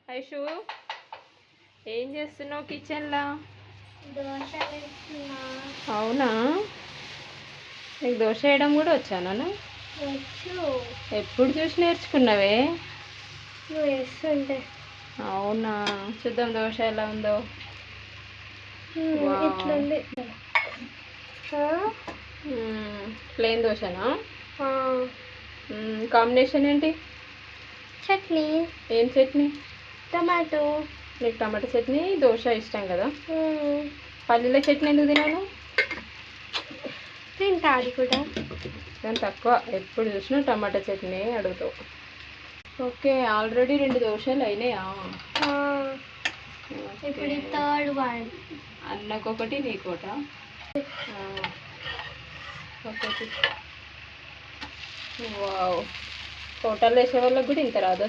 ఐషు ఏం చేస్తున్నావు కిచెన్లో? దోశ వేస్తున్నా. అవునా, నీకు దోశ వేయడం కూడా వచ్చానా? వచ్చు. ఎప్పుడు చూసి నేర్చుకున్నావే? నువ్వు వేస్తుంటే. అవునా, చూద్దాం దోశ ఎలా ఉందో. ఇట్లుంది. ప్లేన్ దోశనా? ఆ, కాంబినేషన్ ఏంటి? చట్నీ. ఏం చట్నీ? టమాటో. నీకు టమాటా చట్నీ దోశ ఇష్టం కదా? పల్లీల చట్నీ ఎందుకు తినాను? తింటా అది కూడా. కానీ తక్కువ, ఎప్పుడు చూసినా టమాటా చట్నీ అడుగుతావు. ఓకే, ఆల్రెడీ 2 దోశలు అయినాయా? ఇప్పుడు థర్డ్ వన్. అన్నకొకటి నీకోట. ఒకటి. వావ్, హోటల్ వేసే వాళ్ళకి కూడా ఇంత రాదు.